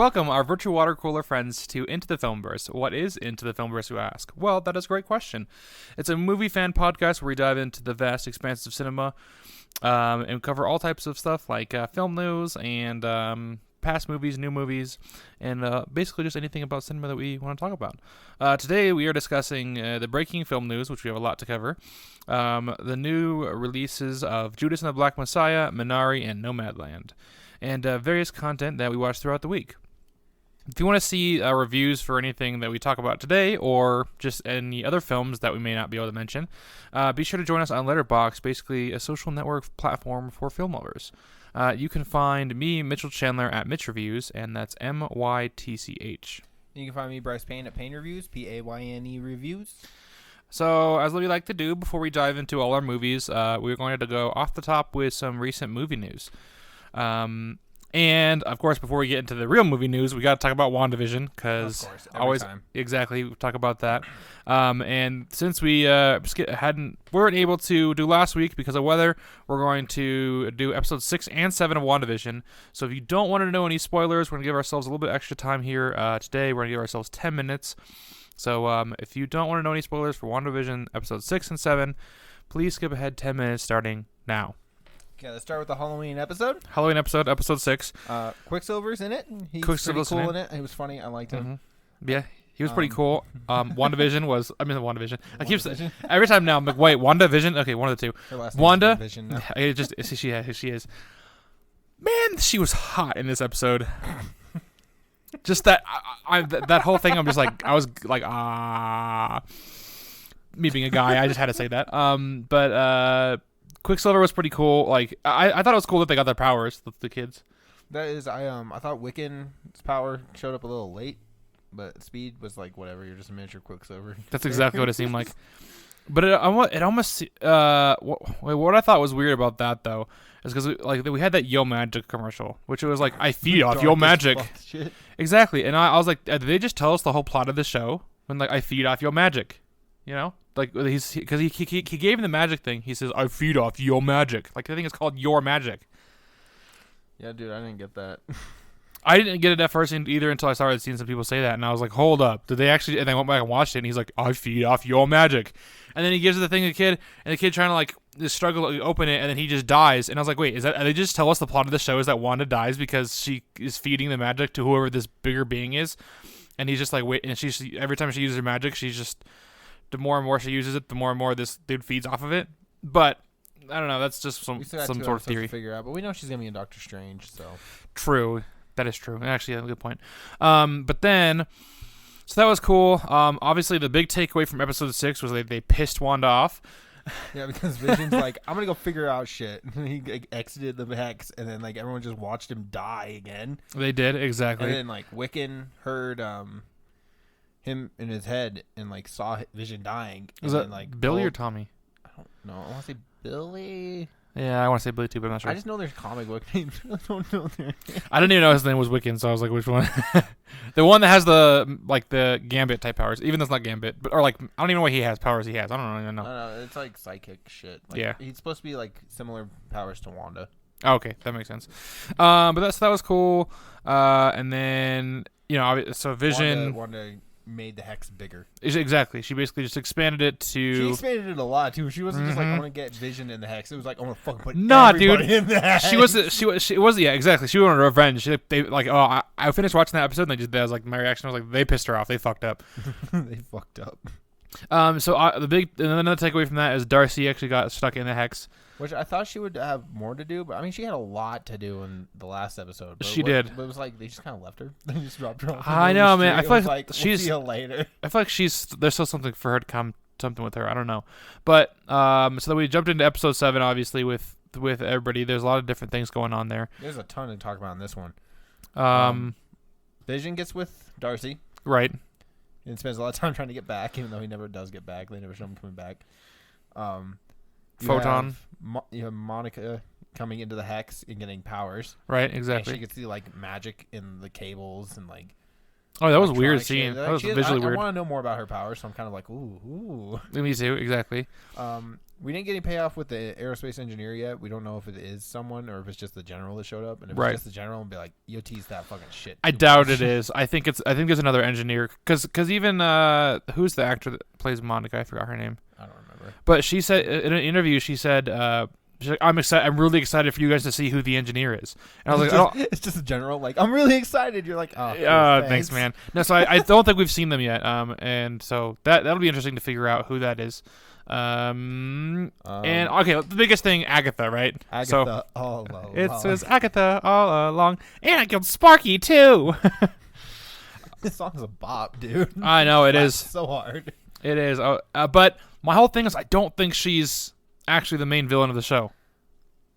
Welcome, our virtual water cooler friends, to Into the Filmverse. What is Into the Filmverse, you ask? Well, that is a great question. It's a movie fan podcast where we dive into the vast expanse of cinema and cover all types of stuff like film news and past movies, new movies, and basically just anything about cinema that we want to talk about. Today we are discussing the breaking film news, which we have a lot to cover, the new releases of Judas and the Black Messiah, Minari, and Nomadland, and various content that we watched throughout the week. If you want to see reviews for anything that we talk about today, or just any other films that we may not be able to mention, be sure to join us on Letterboxd, basically a social network platform for film lovers. You can find me, Mytchel Chandler, at Mytch Reviews, and that's MYTCH. You can find me, Bryce Payne, at Payne Reviews, Payne Reviews. So, as we like to do before we dive into all our movies, we're going to go off the top with some recent movie news. And, of course, before we get into the real movie news, we got to talk about Wandavison, because always time. Exactly, we talk about that. And since we weren't able to do last week because of weather, we're going to do episodes 6 and 7 of Wandavison. So if you don't want to know any spoilers, we're going to give ourselves a little bit extra time here today. We're going to give ourselves 10 minutes. So if you don't want to know any spoilers for Wandavison episodes 6 and 7, please skip ahead 10 minutes starting now. Okay, let's start with the Halloween episode. Episode 6. Quicksilver's in it. He's Quicksilver's pretty cool in it. He was funny. I liked him. Mm-hmm. Yeah, he was pretty cool. WandaVision was... WandaVision. I keep saying... Every time now, I'm like, wait, WandaVision? Okay, one of the two. Her last Wanda... Vision now. It just... She is. Man, she was hot in this episode. Just that... that whole thing, I'm just like... I was like, Me being a guy, I just had to say that. But Quicksilver was pretty cool. Like I thought it was cool that they got their powers, the kids. That is, I thought Wiccan's power showed up a little late, but Speed was like, whatever, you're just a miniature Quicksilver. That's exactly what it seemed like. But it almost what I thought was weird about that though is because like we had that Yo Magic commercial, which was like I feed off Yo Magic. Exactly, and I was like, did they just tell us the whole plot of the show when like I feed off Yo Magic, you know? Like because he gave him the magic thing. He says, "I feed off your magic." Like I think it's called Your Magic. Yeah, dude, I didn't get that. I didn't get it at first either until I started seeing some people say that, and I was like, "Hold up, did they actually?" And I went back and watched it, and he's like, "I feed off your magic," and then he gives the thing to the kid, and the kid trying to like just struggle to open it, and then he just dies. And I was like, "Wait, are they just tell us the plot of the show is that Wanda dies because she is feeding the magic to whoever this bigger being is?" And he's just like, "Wait," and she's every time she uses her magic, she's just. The more and more she uses it, the more and more this dude feeds off of it. But I don't know. That's just some sort of theory. To figure out, but we know she's gonna be in Doctor Strange, so true. That is true. Actually, that's a good point. But then, so that was cool. Obviously, the big takeaway from episode 6 was they pissed Wanda off. Yeah, because Vision's like, I'm gonna go figure out shit. And he like, exited the hex, and then like everyone just watched him die again. They did exactly. And then like Wiccan heard him in his head and like saw Vision dying. Was that like Billy or Tommy? I don't know. I want to say Billy. Yeah, I want to say Billy too, but I'm not sure. I just know there's comic book names. I don't know their names. I didn't even know his name was Wiccan, so I was like, which one? The one that has the Gambit type powers, even though it's not Gambit, but or like I don't even know what he has powers. He has. I don't even know. No, it's like psychic shit. Like, yeah, he's supposed to be like similar powers to Wanda. Oh, okay, that makes sense. But that was cool. And then so Vision. Wanda made the hex bigger. Exactly. She basically just expanded it to... She expanded it a lot, too. She wasn't just like, I want to get Vision in the hex. It was like, I want to fucking put everybody in the hex. She was, yeah, exactly. She wanted revenge. I finished watching that episode, and that was like, my reaction was like, they pissed her off. They fucked up. They fucked up. So another takeaway from that is Darcy actually got stuck in the hex. Which I thought she would have more to do, but I mean, she had a lot to do in the last episode. She did. But it was like they just kind of left her. They just dropped her off. I know, man. I feel like she's. We'll see you later. I feel like there's still something for her to come, something with her. I don't know, but so then we jumped into episode 7, obviously with everybody. There's a lot of different things going on there. There's a ton to talk about in this one. Vision gets with Darcy, right, and spends a lot of time trying to get back, even though he never does get back. They never show him coming back. Photon. You have Monica coming into the hex and getting powers. Right, exactly. And she could see like magic in the cables and like. Oh, that was weird electronic scene. shit. That was She is- visually I weird. want to know more about her power, so I'm kind of like, ooh. Me too, exactly. We didn't get any payoff with the aerospace engineer yet. We don't know if it is someone or if it's just the general that showed up. And if Right. it's just the general, and be like, you tease that fucking shit. I too doubt much. it is. I think there's another engineer because even who's the actor that plays Monica? I forgot her name. I don't remember. But she said in an interview, she's like, I'm excited. I'm really excited for you guys to see who the engineer is. And I was like, It's just a general. Like, I'm really excited. You're like, oh, thanks, man. No, so I don't think we've seen them yet. And so that'll be interesting to figure out who that is. And okay, the biggest thing, Agatha, right? Agatha all along. It says Agatha all along, and I killed Sparky too. This song's a bop, dude. I know it is so hard. It is. But my whole thing is, I don't think she's actually the main villain of the show.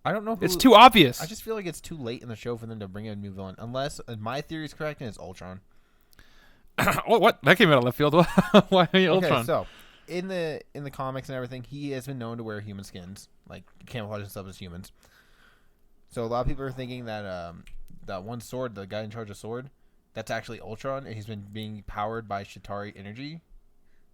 I don't know. It's too obvious. I just feel like it's too late in the show for them to bring in a new villain, unless my theory is correct and it's Ultron. What? That came out of left field. Why Ultron? Okay, so in the comics and everything, he has been known to wear human skins, like camouflage himself as humans. So a lot of people are thinking that that one sword, the guy in charge of sword, that's actually Ultron, and he's been being powered by Chitauri energy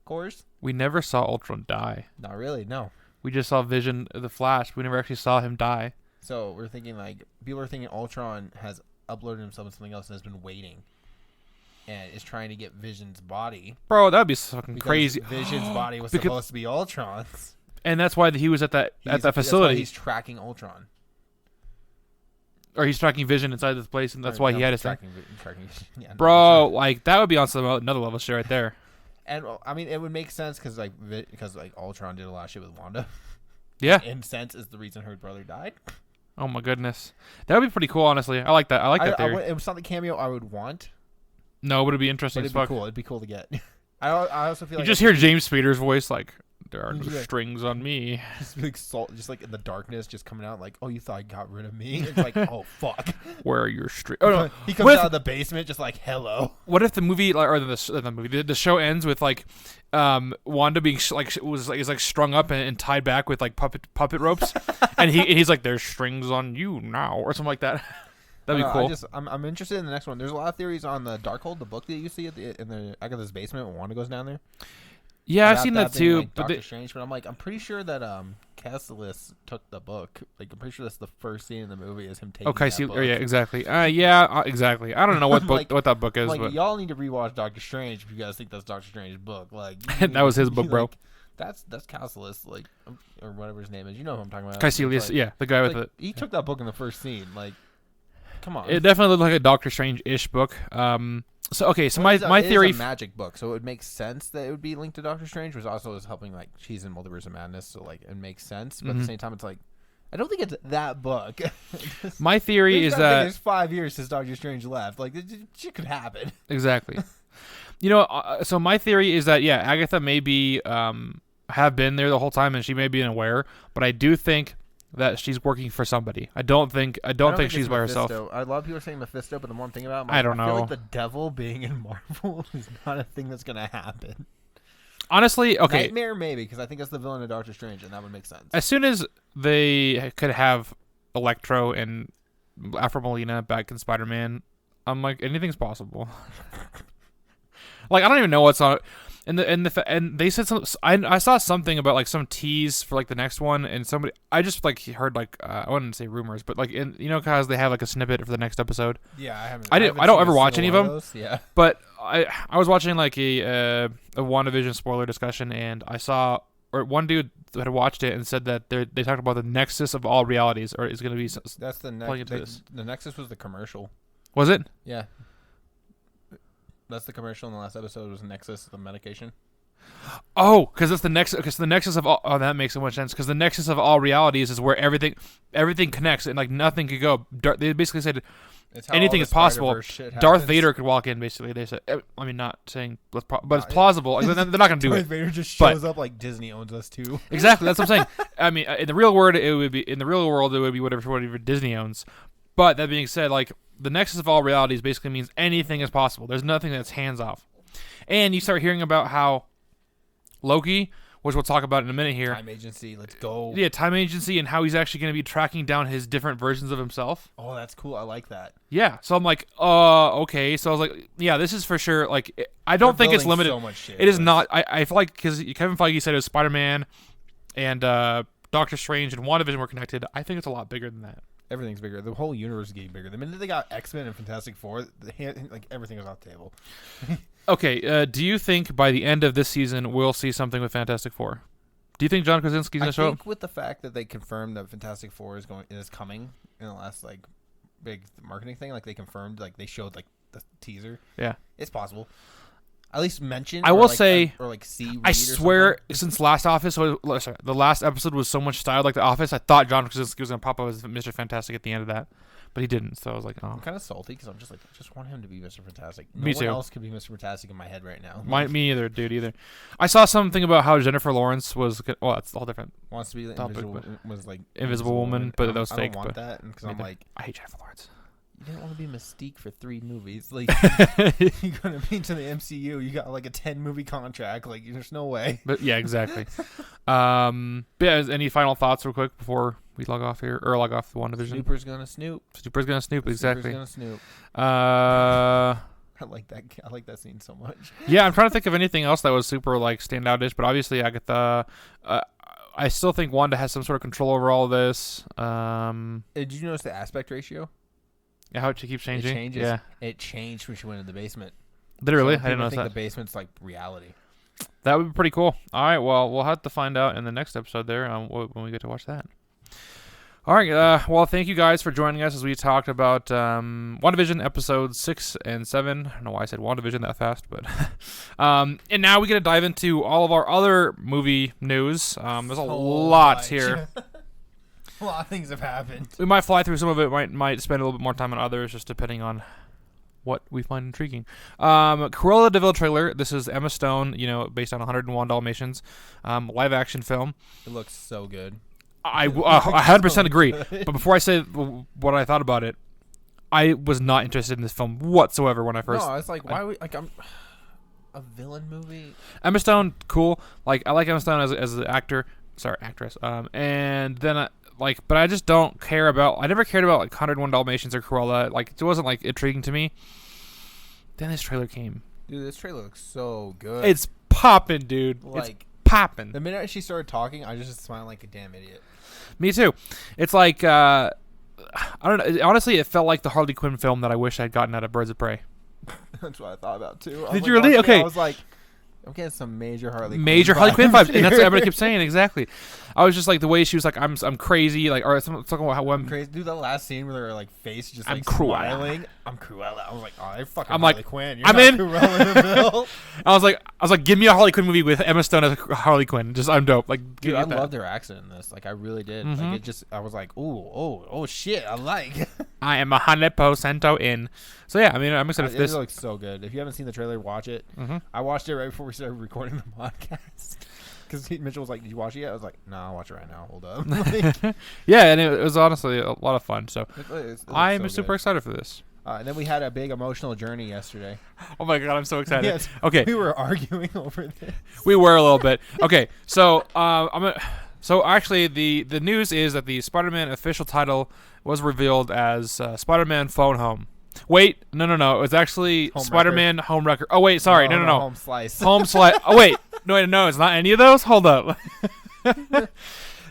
cores. We never saw Ultron die. Not really, no. We just saw Vision, the Flash. We never actually saw him die. So we're thinking people are thinking Ultron has uploaded himself to something else and has been waiting, and is trying to get Vision's body. Bro, that'd be fucking Because crazy. Vision's body was supposed to be Ultron's, and that's why he was at that that's why facility. he's tracking Ultron. Or he's tracking Vision inside this place, and that's why he had his tracking. Yeah, Bro, like that would be on another level shit right there. And I mean, it would make sense because Ultron did a lot of shit with Wanda. Yeah. In sense, is the reason her brother died. Oh my goodness, that would be pretty cool. Honestly, I like that. I like that theory. It was not the cameo I would want. No, but it'd be interesting But as it'd be fuck. cool. It'd be cool to get. I also feel You like just hear James Spader's voice like, there are no Yeah. strings on me. just like salt, just like in the darkness, just coming out like, oh, you thought I got rid of me? It's like, oh fuck. Where are your strings? Oh no, He comes out of the basement just like, hello. what if the movie or the show ends with like Wanda being is strung up and tied back with like puppet ropes, and he's like, there's strings on you now, or something like that. That'd be cool. I'm interested in the next one. There's a lot of theories on the Darkhold, the book that you see in the Agatha's basement when Wanda goes down there. Yeah, I've About seen that being, too. like, But Doctor Strange, but I'm pretty sure that Cassilis took the book. Like, I'm pretty sure that's the first scene in the movie is him taking that book. yeah, exactly. Exactly. I don't know what book what that book is, Like, but y'all need to rewatch Doctor Strange if you guys think that's Doctor Strange's book. Like, that was his book, bro. Like, that's Cassilis, like, or whatever his name is. You know who I'm talking about. Caecilius, Like, yeah, the guy with like, it. he took that book in the first scene. Like, come on. It definitely looked like a Doctor Strange-ish book. So my theory. It is a magic book, so it would make sense that it would be linked to Doctor Strange, which also is helping, like, she's in Multiverse of Madness, so like it makes sense. But at the same time, it's like, I don't think it's that book. My theory is that there's 5 years since Doctor Strange left. Like, shit could happen. exactly. So my theory is that Agatha may be have been there the whole time, and she may be unaware. But I do think that she's working for somebody. I don't think she's by herself. A lot of people are saying Mephisto, but the one thing about I don't know. I feel like the devil being in Marvel is not a thing that's gonna happen. Honestly, okay. Nightmare maybe, because I think that's the villain of Doctor Strange, and that would make sense. As soon as they could have Electro and Alfred Molina back in Spider-Man, I'm like, anything's possible. Like, I don't even know what's on. And they said some. I saw something about like some tease for like the next one, and somebody I just like heard like I wouldn't say rumors, but like because they have like a snippet for the next episode. Yeah, I haven't. I don't ever watch any of them. Those. Yeah, but I was watching like a WandaVision spoiler discussion, and I saw one dude had watched it and said that they talked about the nexus of all realities, or is going to be. That's the the Nexus was the commercial. Was it? Yeah. That's the commercial in the last episode was Nexus, the medication. Oh, because it's the nexus. Because the nexus of all. Oh, that makes so much sense. Because the nexus of all realities is where everything connects, and like nothing could go. They basically said anything is possible. Darth Vader could walk in. Basically, they said. I mean, not saying, but it's plausible. Like, they're not going to do it. Darth Vader just shows up like Disney owns us too. Exactly. That's what I'm saying. I mean, in the real world, it would be whatever Disney owns. But that being said, like, the nexus of all realities basically means anything is possible. There's nothing that's hands off. And you start hearing about how Loki which we'll talk about in a minute here. Time agency, let's go. Yeah, time agency and how he's actually going to be tracking down his different versions of himself. Oh, that's cool. I like that. Yeah, so I'm like, okay. So I was like, yeah, this is for sure. Like, I don't think it's limited. So much shit it is not. I feel like because Kevin Feige said it was Spider-Man and Doctor Strange and WandaVision were connected. I think it's a lot bigger than that. Everything's bigger. The whole universe is getting bigger. The minute they got X-Men and Fantastic Four, like everything was off the table. Okay, do you think by the end of this season we'll see something with Fantastic Four? Do you think John Krasinski's gonna show up? I think with the fact that they confirmed that Fantastic Four is coming in the last like big marketing thing, like they confirmed, like they showed like the teaser. Yeah, it's possible. At least mention. I will say, or like see. I swear, since the last episode was so much styled like The Office, I thought John Krasinski was gonna pop up as Mr. Fantastic at the end of that, but he didn't. So I was like, oh. I'm kind of salty because I'm just like, I just want him to be Mr. Fantastic. Me No too. one else could be Mr. Fantastic in my head right now. Me either, dude. Either. I saw something about how Jennifer Lawrence was. Well, that's all different. Wants to be the topic, Invisible Woman, but that was fake. I don't want that because I'm like, I hate Jennifer Lawrence. You didn't want to be Mystique for 3 movies. Like, you're gonna be into the MCU. You got like a 10-movie contract. Like, there's no way. But yeah, exactly. But yeah, any final thoughts, real quick, before we log off here or log off the WandaVision? Snooper's gonna snoop. Snooper's gonna snoop. Exactly. Snooper's gonna snoop. I like that. I like that scene so much. Yeah, I'm trying to think of anything else that was super like standout-ish, but obviously Agatha. I still think Wanda has some sort of control over all of this. Did you notice the aspect ratio? Yeah, how it keeps changing. It changes. Yeah, it changed when she went in the basement. Literally, So I didn't know that. The basement's like reality. That would be pretty cool. All right, well, we'll have to find out in the next episode there when we get to watch that. All right, well, thank you guys for joining us as we talked about WandaVision episodes 6 and 7. I don't know why I said WandaVision that fast, but and now we get to dive into all of our other movie news. There's a lot here. A lot of things have happened. We might fly through some of it. Might spend a little bit more time on others, just depending on what we find intriguing. Cruella de Vil trailer. This is Emma Stone, based on 101 Dalmatians, live action film. It looks so good. I 100% agree. But before I say what I thought about it, I was not interested in this film whatsoever when I first. No, I was like, why? I'm a villain movie. Emma Stone, cool. Like I like Emma Stone as an actress. And then but I just don't care about. I never cared about 101 Dalmatians or Cruella. Like it wasn't intriguing to me. Then this trailer came. Dude, this trailer looks so good. It's popping, dude. It's popping. The minute she started talking, I just smiled like a damn idiot. Me too. It's like I don't know. Honestly, it felt like the Harley Quinn film that I wish I'd gotten out of Birds of Prey. That's what I thought about too. Did you really? Okay. I was like, I'm getting some major Harley Quinn vibes, and that's what everybody kept saying. Exactly. I was just like the way she was like, I'm crazy, or talking about how I'm crazy. Dude, that last scene where her face just I'm smiling. I'm Cruella. I was like, oh, they're fucking I'm Harley like, Quinn. You're I'm not in. Cruella de Vil. I was like, give me a Harley Quinn movie with Emma Stone as Harley Quinn. Just I'm dope. Like, dude, I loved her accent in this. Like, I really did. Mm-hmm. Like, it just, I was like, oh shit, I like. I am 100% in. So yeah, I mean, I'm excited for this. It looks so good. If you haven't seen the trailer, watch it. Mm-hmm. I watched it right before we started recording the podcast. Because Mitchell was like, "Did you watch it yet?" I was like, "No, I'll watch it right now. Hold up." Yeah, and it was honestly a lot of fun. So I'm so super excited for this. And then we had a big emotional journey yesterday. Oh my god, I'm so excited. Yes, okay, we were arguing over this. We were a little bit. Okay, so So actually, the news is that the Spider-Man official title was revealed as Spider-Man Phone Home. Wait, no. It was actually Spider-Man Home Wrecker. Oh wait, sorry, no. Home Slice. Home Slice. Oh wait, no, it's not any of those. Hold up.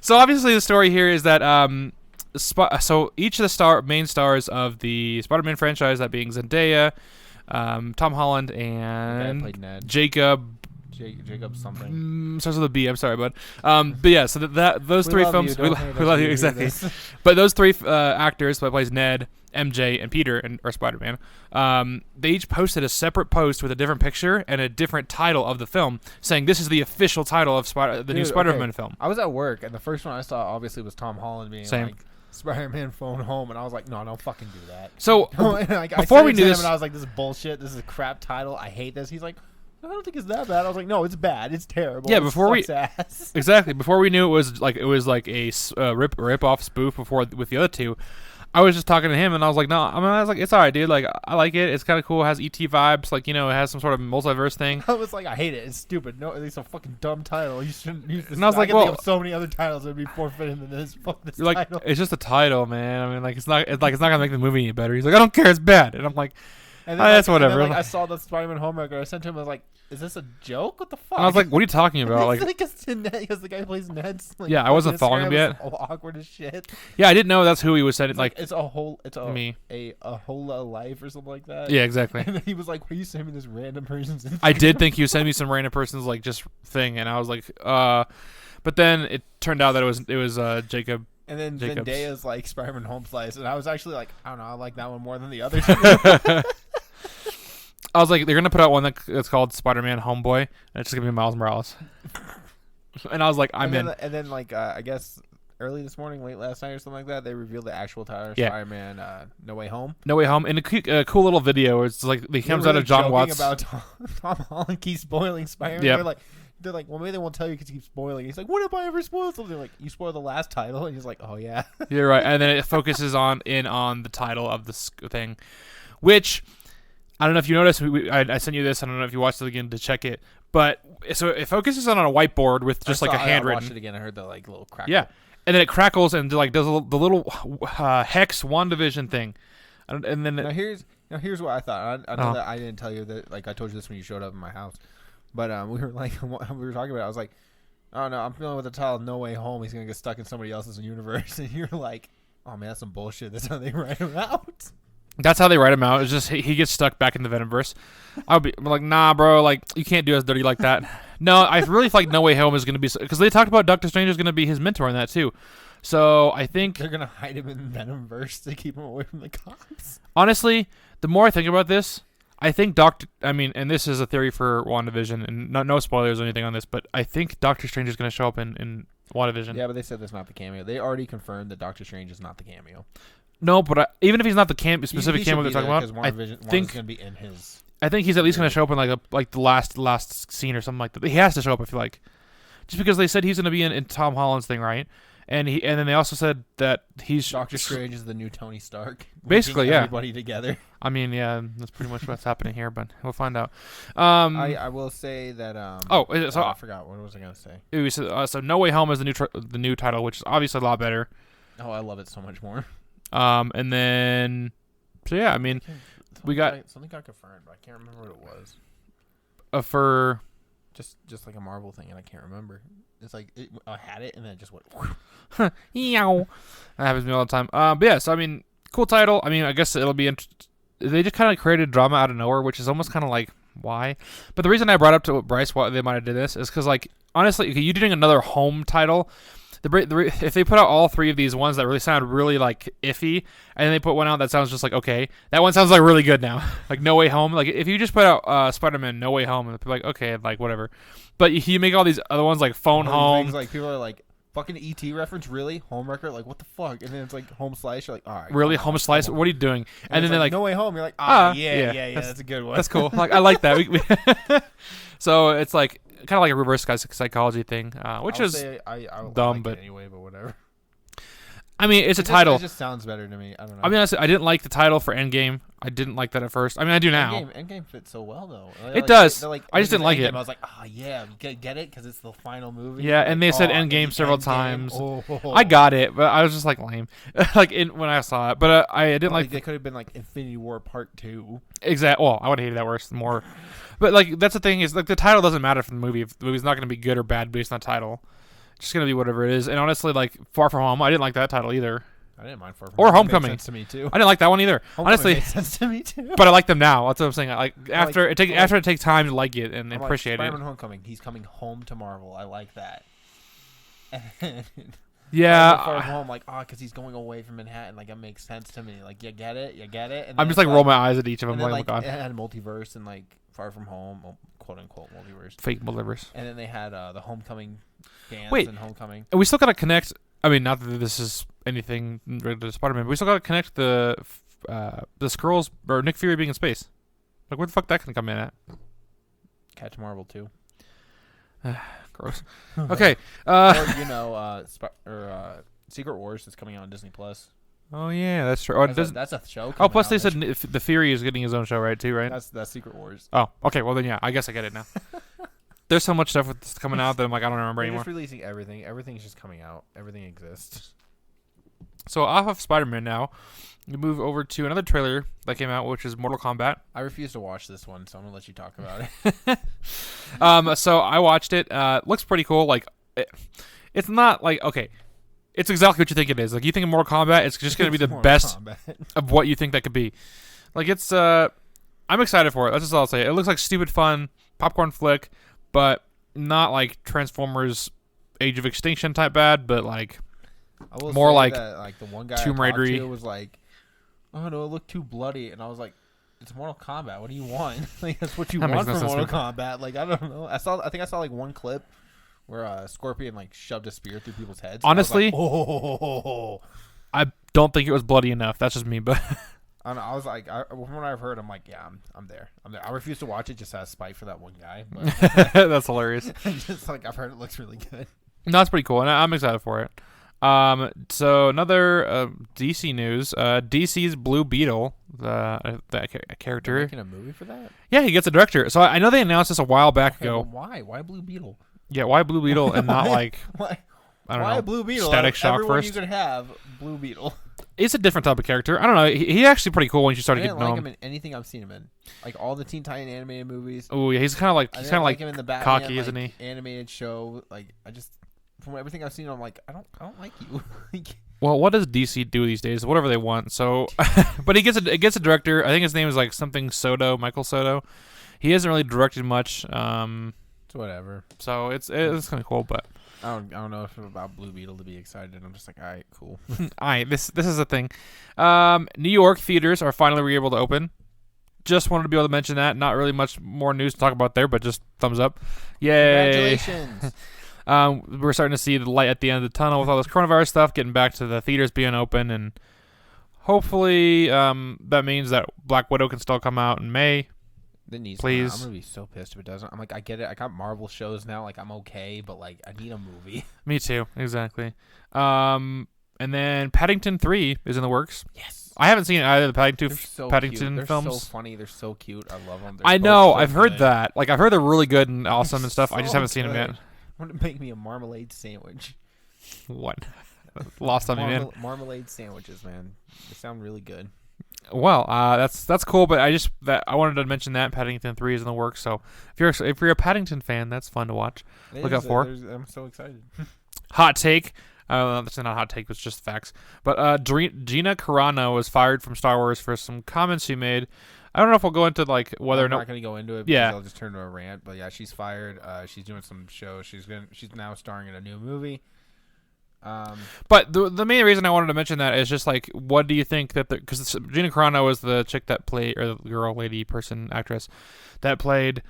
So obviously, the story here is that so each of the main stars of the Spider-Man franchise, that being Zendaya, Tom Holland, and Jacob something. Starts with a B. I'm sorry, bud. But yeah, so those three films. We love you exactly. But those three actors that plays Ned, MJ, and Peter are Spider-Man. They each posted a separate post with a different picture and a different title of the film, saying this is the official title of the new Spider-Man film. I was at work, and the first one I saw obviously was Tom Holland being like Spider-Man Phone Home, and I was like, no, don't fucking do that. So before we knew this, and I was like, this is bullshit. This is a crap title. I hate this. He's like, I don't think it's that bad. I was like, no, it's bad. It's terrible. Yeah, before we exactly before we knew it was like a rip off spoof with the other two. I was just talking to him, and I was like, no, I was like, it's alright, dude. Like, I like it. It's kind of cool. It has ET vibes. Like, it has some sort of multiverse thing. I was like, I hate it. It's stupid. No, it's a fucking dumb title. You shouldn't use this. And I was like, think of so many other titles that would be forfeited than this. Fuck this You're title. like, it's just a title, man. I mean, like, it's not gonna make the movie any better. He's like, I don't care. It's bad. And I'm like, and then, that's whatever. And then, I saw the Spider-Man Homewrecker. I sent to him. I was like, is this a joke? What the fuck? And I was like, what are you talking about? Like, because the guy plays Ned's. Like, yeah, I wasn't following him yet. Awkward as shit. Yeah, I didn't know that's who he was sending. Like, it's a whole life or something like that. Yeah, exactly. And then he was like, "Will you send me this random person's?" Instagram? I did think he was sending me some random person's like just thing, and I was like, but then it turned out that it was Jacob. And then Jacobs. Zendaya's like Spider-Man Home Slice, and I was actually like, I don't know, I like that one more than the other two. I was like, they're gonna put out one that's called Spider-Man Homeboy, and it's just gonna be Miles Morales. And I was like, I'm in. And then like I guess early this morning, late last night or something like that, they revealed the actual title, Spider-Man No Way Home. No Way Home, in a cool little video. Where it's like he comes out of John Watts. About Tom Holland keeps spoiling Spider-Man. Yep. They're like, well, maybe they won't tell you because he keeps spoiling. He's like, what if I ever spoil something? They're like, you spoiled the last title, and he's like, oh yeah. You're right, and then it focuses on the title of this thing, which I don't know if you noticed. I sent you this. I don't know if you watched it again to check it, but so it focuses on a whiteboard with just like a handwritten. I watched it again. I heard the like little crackle. Yeah, and then it crackles and like does the little hex Wandavision thing, and then here's what I thought. I know that I didn't tell you that. Like I told you this when you showed up in my house. But we were like, we were talking about it. I was like, oh no, I'm feeling with the title No Way Home. He's gonna get stuck in somebody else's universe, and you're like, oh man, that's some bullshit. That's how they write him out. That's how they write him out. It's just he gets stuck back in the Venomverse. I'm like, nah, bro. Like you can't do us dirty like that. No, I really feel like No Way Home is gonna be because they talked about Doctor Strange is gonna be his mentor in that too. So I think they're gonna hide him in Venomverse to keep him away from the cops. Honestly, the more I think about this, I think and this is a theory for WandaVision, and no spoilers or anything on this, but I think Doctor Strange is going to show up in WandaVision. Yeah, but they said that's not the cameo. They already confirmed that Doctor Strange is not the cameo. No, but even if he's not the specific cameo they're talking about, I think going to be in his. I think he's at least going to show up in like the last scene or something like that. He has to show up, I feel like, just because they said he's going to be in Tom Holland's thing, right? And then they also said that he's Doctor Strange is the new Tony Stark. Basically, yeah. Everybody together. I mean, yeah, that's pretty much what's happening here, but we'll find out. I will say that. I forgot what was I gonna say. So No Way Home is the new title, which is obviously a lot better. Oh, I love it so much more. And then, so yeah, I mean, something got confirmed, but I can't remember what it was. For just like a Marvel thing, and I can't remember. It's like I had it, and then it just went. Yow. That happens to me all the time. But yeah, so I mean, cool title. I mean, I guess it'll be. They just kind of created drama out of nowhere, which is almost kind of like why. But the reason I brought up to Bryce why they might have did this is because like honestly, you doing another home title. If they put out all three of these ones that really sound really like iffy, and then they put one out that sounds just like okay, that one sounds like really good now, like No Way Home. Like if you just put out Spider-Man No Way Home, and people are like okay, like whatever, but you make all these other ones like Phone Home. Things like people are like fucking ET reference, really Home Wrecker, like what the fuck, and then it's like Home Slice. You're like all right, really Home Slice? What are you doing? And then they're like No Way Home. You're like yeah, that's a good one. That's cool. Like I like that. So it's like. Kind of like a reverse psychology thing, which is dumb, like but anyway, but whatever. I mean, it's a title. It just sounds better to me. I don't know. I mean, honestly, I didn't like the title for Endgame. I didn't like that at first. I mean, I do now. Endgame fits so well though. It does. Like, I just didn't like it. I was like, oh yeah, get it because it's the final movie. Yeah, and they said Endgame several times. I got it, but I was just like lame, like when I saw it. But I didn't like. It could have been like Infinity War Part 2. Exactly. Well, I would have hated that worse more. But like that's the thing is like the title doesn't matter for the movie. If the movie's not going to be good or bad based on title, it's just going to be whatever it is. And honestly, like Far From Home, I didn't like that title either. I didn't mind Far From Home. Or Homecoming. Made sense to me too. I didn't like that one either. Honestly, made sense to me too. But I like them now. That's what I'm saying. After it takes time to like it and appreciate it. Spider-Man Homecoming. He's coming home to Marvel. I like that. Yeah. Far From Home, like because he's going away from Manhattan. Like it makes sense to me. Like you get it. And I'm just like roll my eyes at each of them. And like, then, oh my god. It had multiverse and like Far From Home, quote unquote multiverse. Fake multiverse. And then they had the Homecoming dance and Homecoming. And we still gotta connect. I mean, not that this is anything related to Spider-Man, but we still gotta connect the Skrulls or Nick Fury being in space. Like, where the fuck that can come in at? Catch Marvel too. Gross. Okay. Or Secret Wars is coming out on Disney Plus. Oh yeah, that's true. Oh, That's a show. Oh, plus coming they out. said the Fury is getting his own show, right? Too, right? That's Secret Wars. Oh, okay. Well then, yeah. I guess I get it now. There's so much stuff that's coming out that I'm like, I don't remember They're anymore. just releasing everything. Everything's just coming out. Everything exists. So off of Spider-Man now, we move over to another trailer that came out, which is Mortal Kombat. I refuse to watch this one, so I'm gonna let you talk about it. So I watched it. Looks pretty cool. Like, it's not like okay. It's exactly what you think it is. Like you think of Mortal Kombat, it's just gonna be the best of what you think that could be. Like it's I'm excited for it. That's just all I'll say. It looks like stupid fun popcorn flick, but not like Transformers Age of Extinction type bad, but like I will more say like that, the one guy Tomb I talked Raidery. to was like, "Oh no, it looked too bloody," and I was like, "It's Mortal Kombat. What do you want? Like that's what you That want makes no from sense Mortal to me. Kombat." Like I don't know. I think I saw like one clip where Scorpion like shoved a spear through people's heads. Honestly, I was like, oh. I don't think it was bloody enough. That's just me, but I don't know, I was like, from what I've heard, I'm like, yeah, I'm there. I refuse to watch it just out of spite for that one guy. But that's hilarious. just like I've heard it looks really good. No, it's pretty cool, and I'm excited for it. So another DC news. DC's Blue Beetle, that character. They're making a movie for that? Yeah, he gets a director. So I know they announced this a while back Okay, ago. but why? Why Blue Beetle? Yeah, why Blue Beetle and not like Why? I don't Why know, Blue Beetle? Static Shock Everyone first? you could have Blue Beetle. It's a different type of character. I don't know. He's actually pretty cool once you I started didn't getting to like know him him. in anything I've seen him in. Like all the Teen Titan animated movies. Oh yeah, he's kind of like I he's didn't kind of like him in the Batman, cocky, like, isn't he? Animated show. Like I just from everything I've seen, I'm like I don't like you. Like, Well, what does DC do these days? Whatever they want. So, but he gets a director. I think his name is like something Soto, Mychel Soto. He hasn't really directed much. it's whatever. So it's kind of cool, but I don't know if I'm about Blue Beetle to be excited. I'm just like, all right, cool. this is the thing. New York theaters are finally able to open. Just wanted to be able to mention that. Not really much more news to talk about there, but just thumbs up. Yay! Congratulations. We're starting to see the light at the end of the tunnel with all this coronavirus stuff, getting back to the theaters being open, and hopefully that means that Black Widow can still come out in May. It needs Please. I'm gonna be so pissed if it doesn't. I'm like, I get it. I got Marvel shows now. Like, I'm okay, but like, I need a movie. Me too, exactly. And then Paddington 3 is in the works. Yes. I haven't seen either of the They're so Paddington cute. They're films. so funny. They're so cute. I love them. I know. I've heard that. Like, I've heard they're really good and awesome and stuff. I just so haven't seen them yet. good. Want to make me a marmalade sandwich? What? Lost on me, man. Marmalade sandwiches, man. They sound really good. Well, that's cool, but I wanted to mention that Paddington 3 is in the works. So if you're a Paddington fan, that's fun to watch. Look out for. I'm so excited. Hot take. That's not a hot take. It's just facts. But Gina Carano was fired from Star Wars for some comments she made. I don't know if we'll go into like whether or I'm not. not gonna go into it. Because Yeah. I'll just turn to a rant. But yeah, she's fired. She's doing some shows. She's now starring in a new movie. But the main reason I wanted to mention that is just like, what do you think that because Gina Carano was the chick that played, or the girl, lady, person, actress that played.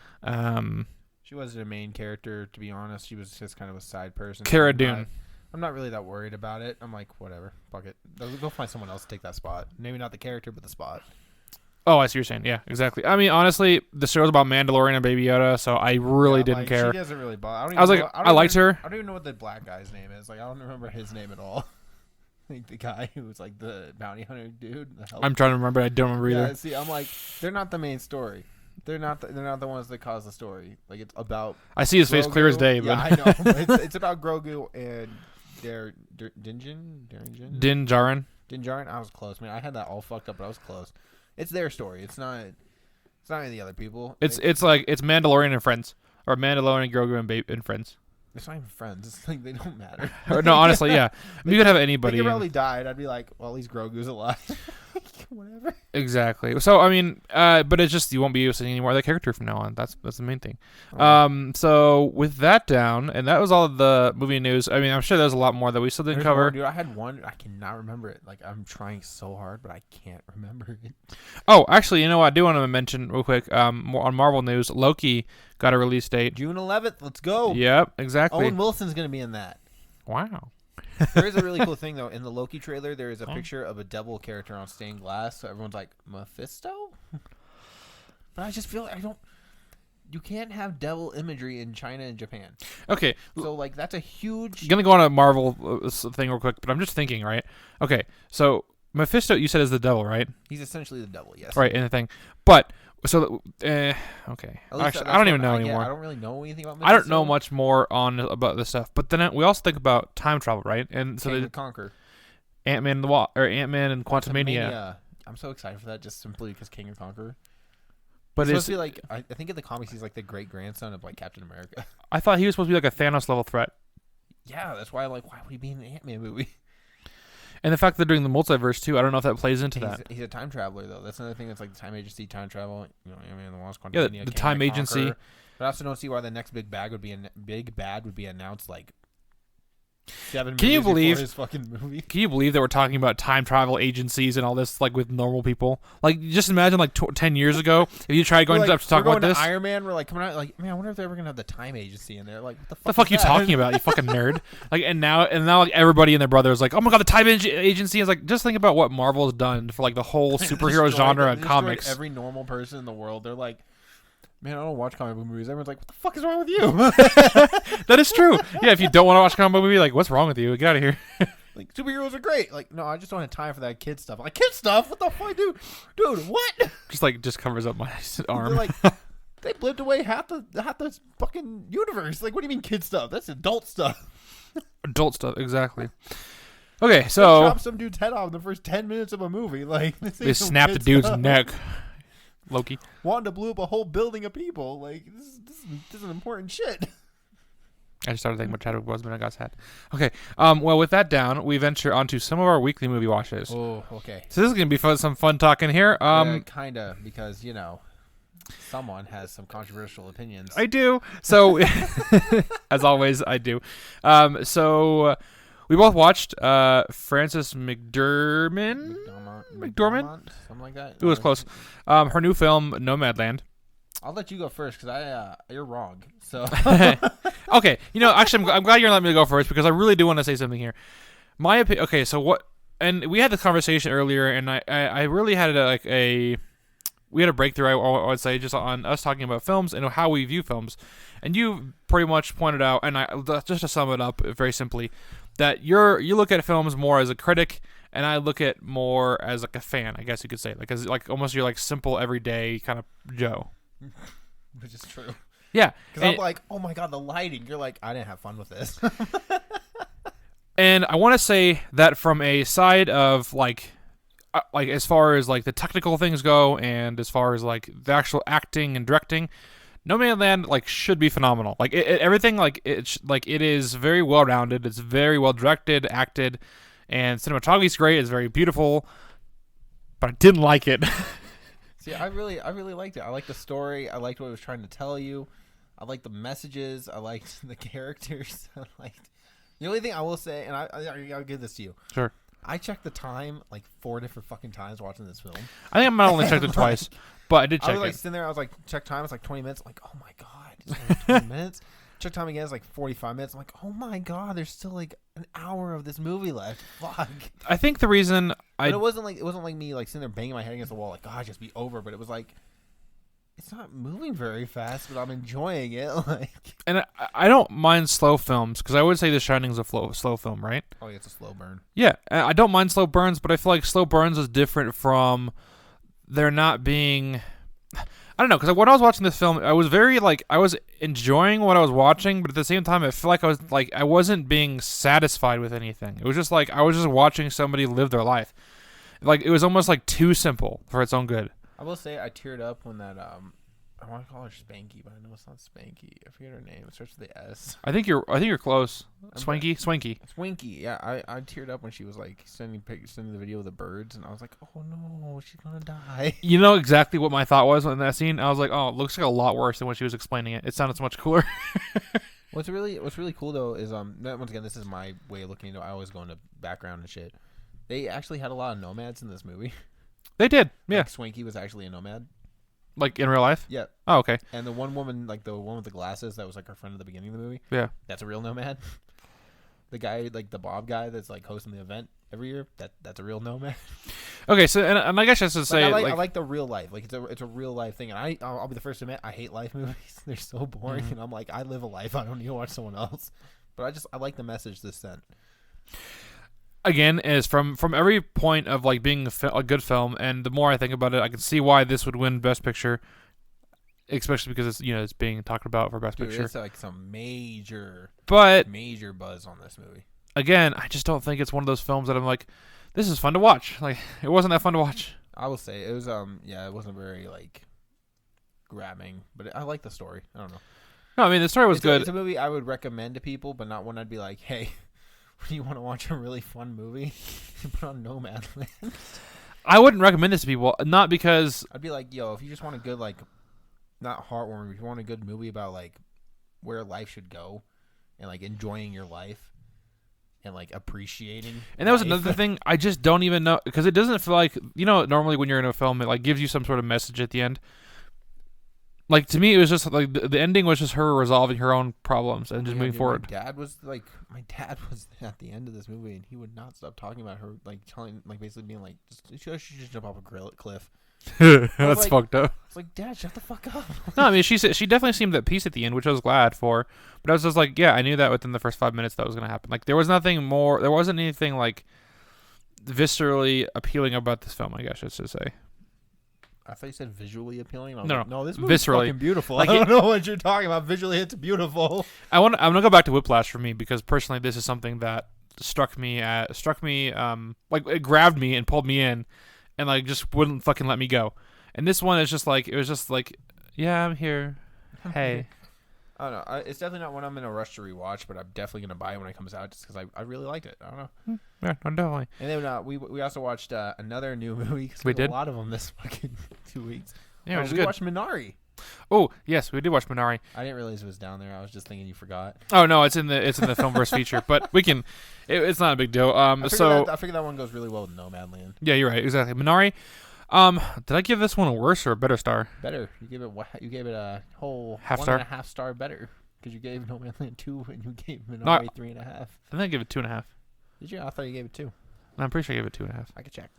She wasn't a main character, to be honest. She was just kind of a side person. Cara Dune. I'm not really that worried about it. I'm like, whatever, fuck it. Go find someone else to take that spot. Maybe not the character, but the spot. Oh, I see what you're saying. Yeah, exactly. I mean, honestly, the show's about Mandalorian and Baby Yoda, so I really didn't care. She doesn't really bother. I liked her. I don't even know what the black guy's name is. Like, I don't remember his name at all. Like the guy who was like the bounty hunter dude. I'm trying to remember. I don't remember either. Yeah, see, I'm like, they're not the main story. They're not the ones that cause the story. Like, it's about. I see his face Grogu. clear as day. Yeah, But I know. But it's about Grogu and Din Djarin. Din Djarin. I was close, man. I had that all fucked up, but I was close. It's their story. It's not any of the other people. It's like it's Mandalorian and friends, or Mandalorian, Grogu, and friends. It's not even friends. It's like they don't matter. Or, no, honestly, yeah. You could have anybody. If he probably died, I'd be like, well, at least Grogu's alive. Whatever. Exactly. So I mean, but it's just you won't be able to see any more of that character from now on. That's the main thing. So with that down, and that was all of the movie news. I mean, I'm sure there's a lot more that we still didn't cover. More, dude, I had one. I cannot remember it. Like, I'm trying so hard, but I can't remember it. Oh, actually, you know what? I do want to mention real quick. More on Marvel news, Loki got a release date. June 11th. Let's go. Yep, exactly. Owen Wilson's gonna be in that. Wow. There is a really cool thing though. In the Loki trailer, there is a picture of a devil character on stained glass. So everyone's like, Mephisto? But I just feel like you can't have devil imagery in China and Japan. Okay. So that's a huge. Gonna go on a Marvel thing real quick, but I'm just thinking, right? Okay, so Mephisto, you said, is the devil, right? He's essentially the devil, yes. Right, in the thing. But, so, okay. At least Actually, I don't even know anymore. I don't really know anything about Mephisto. I don't know much more about this stuff. But then we also think about time travel, right? And so King of Conquer. Ant-Man and Quantumania. I'm so excited for that just simply because King of Conquer. But he's it's supposed to be like, I think in the comics he's like the great grandson of like Captain America. I thought he was supposed to be like a Thanos level threat. Yeah, that's why I'm like, why would he be in an Ant-Man movie? And the fact that they're doing the multiverse too, I don't know if that plays into that. He's a time traveler though. That's another thing that's like the time agency, time travel. You know, Ant-Man and the Wasp, Quantumania, the time agency. But I also don't see why the next big bad would be announced like 7 Can you movies believe before his fucking movie? Can you believe that we're talking about time travel agencies and all this like with normal people? Like, just imagine like 10 years ago if you tried going up to talk about this. Iron Man, we're like coming out like, man, I wonder if they're ever gonna have the time agency in there. Like, what the fuck are you talking about? You fucking nerd. Like, and now like everybody and their brother is like, oh my god, the time agency is like. Just think about what Marvel has done for like the whole superhero genre of comics. Every normal person in the world, they're like, man, I don't watch comic book movies. Everyone's like, what the fuck is wrong with you? That is true. Yeah, if you don't want to watch a comic book movie, like, what's wrong with you? Get out of here. Like, superheroes are great. Like, no, I just don't have time for that kid stuff. Like, kid stuff? What the fuck, dude? Dude, what? Just covers up my arm. Like, they blipped away half the fucking universe. Like, what do you mean kid stuff? That's adult stuff. Adult stuff, exactly. Okay, so they chop some dude's head off in the first 10 minutes of a movie. Like, they snap the dude's neck. Loki. Wanda blew up a whole building of people. Like, this is important shit. I just started thinking about Chadwick Boseman. I got sad. Okay. Well, with that down, we venture onto some of our weekly movie watches. Oh, okay. So this is gonna be some fun talking here. Kinda, because you know, someone has some controversial opinions. I do. So, as always, I do. So we both watched Frances McDormand, something like that. It was close. Her new film, Nomadland. I'll let you go first because you're wrong. So okay, actually, I'm glad you're letting me go first because I really do want to say something here. My opinion. Okay, so what? And we had the conversation earlier, and I really had we had a breakthrough. I would say just on us talking about films and how we view films, and you pretty much pointed out, and just to sum it up very simply, that you look at films more as a critic, and I look at more as like a fan, I guess you could say, like as like almost you're like simple everyday kind of Joe. Which is true. Yeah, because I'm like, oh my god, the lighting. You're like, I didn't have fun with this. And I want to say that from a side of like as far as like the technical things go, and as far as like the actual acting and directing, Nomadland like should be phenomenal. Like everything, like it is very well rounded. It's very well directed, acted, and cinematography is great. It's very beautiful, but I didn't like it. See, I really liked it. I liked the story. I liked what it was trying to tell you. I liked the messages. I liked the characters. The only thing I will say, and I'll give this to you. Sure. I checked the time like 4 different fucking times watching this film. I think I might only checked it twice, but I did check it. I was like sitting there. I was like, check time. It's like 20 minutes. I'm like, oh my god, it's only 20 minutes. Check time again. It's like 45 minutes. I'm like, oh my god, there's still like an hour of this movie left. Fuck. I think the reason but it wasn't like me like sitting there banging my head against the wall like, god, just be over. But it was like, it's not moving very fast, but I'm enjoying it. Like, and I don't mind slow films because I would say The Shining is a slow film, right? Oh, yeah, it's a slow burn. Yeah, I don't mind slow burns, but I feel like slow burns is different from there not being. I don't know, because when I was watching this film, I was very I was enjoying what I was watching, but at the same time, I feel like I wasn't being satisfied with anything. It was just like I was just watching somebody live their life. Like it was almost like too simple for its own good. I will say I teared up when that I want to call her Spanky, but I know it's not Spanky. I forget her name. It starts with the S. I think you're close. Swanky. Swinky. Yeah, I teared up when she was like sending the video of the birds, and I was like, oh no, she's gonna die. You know exactly what my thought was in that scene. I was like, oh, it looks like a lot worse than when she was explaining it. It sounded so much cooler. What's really cool though is once again, this is my way of looking into it. I always go into background and shit. They actually had a lot of nomads in this movie. They did, yeah. Like Swanky was actually a nomad. Like in real life? Yeah. Oh, okay. And the one woman, like the one with the glasses, that was like her friend at the beginning of the movie. Yeah. That's a real nomad. The guy, like the Bob guy, that's like hosting the event every year. That's a real nomad. Okay, so and I guess just to say, I like the real life. Like it's a real life thing. And I'll be the first to admit I hate life movies. They're so boring, and I'm like, I live a life. I don't need to watch someone else. But I like the message this sent. again, is from every point of like being a good film, and the more I think about it, I can see why this would win Best Picture, especially because it's it's being talked about for Best Picture. It's like some major buzz on this movie. Again, I just don't think it's one of those films that I'm like, this is fun to watch. Like, it wasn't that fun to watch. I will say it was it wasn't very like grabbing, but I like the story. I don't know. No, I mean the story was good. It's a movie I would recommend to people, but not one I'd be like, hey, when you want to watch a really fun movie, put on Nomadland. I wouldn't recommend this to people, not because I'd be like, yo, if you just want a good like, not heartwarming, if you want a good movie about like where life should go, and like enjoying your life. And like appreciating, and that was another thing. I just don't even know, because it doesn't feel like normally when you're in a film, it like gives you some sort of message at the end. Like to me, it was just like the ending was just her resolving her own problems and just moving forward. My dad was at the end of this movie, and he would not stop talking about her, like telling, like basically being like, she should jump off a cliff. That's fucked up. It's like, Dad, shut the fuck up. No, I mean she definitely seemed at peace at the end, which I was glad for. But I was just like, yeah, I knew that within the first 5 minutes that was gonna happen. Like there was nothing more. There wasn't anything like viscerally appealing about this film, I guess I should say. I thought you said visually appealing. No, this movie's fucking beautiful. Like, I don't know what you're talking about. Visually, it's beautiful. I'm gonna go back to Whiplash for me, because personally, this is something that struck me. Like it grabbed me and pulled me in, and like just wouldn't fucking let me go. And this one is just like, it was just like, yeah, I'm here. Hey. I don't know. It's definitely not one I'm in a rush to rewatch, but I'm definitely gonna buy it when it comes out, just because I really liked it. I don't know. Yeah, no, definitely. And then we also watched another new movie. We did a lot of them this fucking 2 weeks. Yeah, it was we good. watched Minari. Oh yes, we did watch Minari. I didn't realize it was down there. I was just thinking you forgot. Oh no, it's in the Filmverse feature, but we can. It's not a big deal. I figured that one goes really well with Nomadland. Yeah, you're right. Exactly. Minari. Did I give this one a worse or a better star? Better. You gave it a whole half star. 1.5 star better, because you gave Nomadland 2 and you gave Minari 3.5. I think I gave it 2.5. Did you? I thought you gave it 2. I'm pretty sure I gave it 2.5. I could check.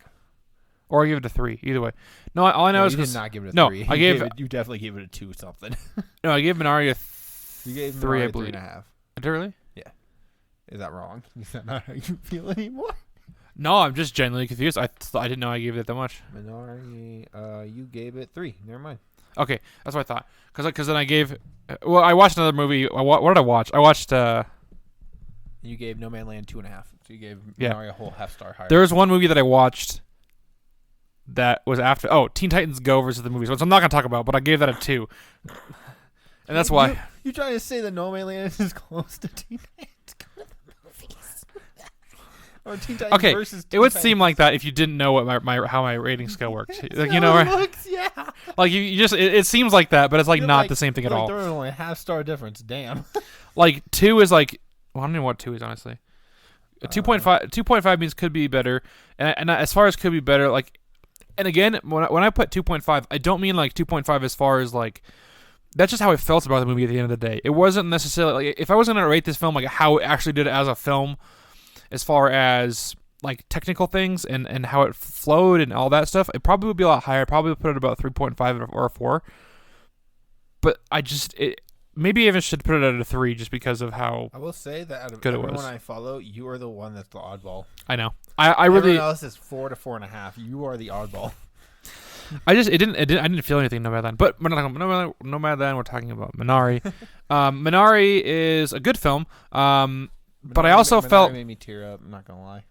Or I gave it a 3. Either way. No, all I know is you did not give it a 3. You definitely gave it a 2 something. No, I gave Minari You gave 3, Minari I believe. 3.5. Did I really? Yeah. Is that wrong? Is that not how you feel anymore? No, I'm just genuinely confused. I didn't know I gave it that much. Minari, you gave it 3. Never mind. Okay, that's what I thought. Because then I gave. Well, I watched another movie. What did I watch? I watched. You gave Nomadland 2.5. So you gave Minari a whole half star higher. There was one movie that I watched that was after. Oh, Teen Titans Go versus the movies, which I'm not gonna talk about, but I gave that a 2. And that's why. You trying to say that Nomadland is close to Teen Titans Go to the movies? Or Teen Titans okay, versus it would seem like that if you didn't know what how my rating scale works. Like looks, yeah. Like you just it seems like that, but it's like not the same thing at all. There's only a half star difference. Damn. Like 2 is like, well, I don't know what 2 is honestly. 2.5 means could be better, and as far as could be better, like, and again when I put 2.5, I don't mean like 2.5 as far as like. That's just how I felt about the movie at the end of the day. It wasn't necessarily like, if I was gonna rate this film like how it actually did as a film, as far as like technical things and how it flowed and all that stuff, it probably would be a lot higher. I'd probably put it about 3.5 or a 4. But maybe I even should put it at a 3 just because of how I will say that out of good everyone I follow, you are the one that's the oddball. I know. I really. Everyone else is 4 to 4.5. You are the oddball. I didn't feel anything in Nomadland, but we're not talking about Nomadland. We're talking about Minari. Minari is a good film, but I also felt made me tear up. I'm not gonna lie.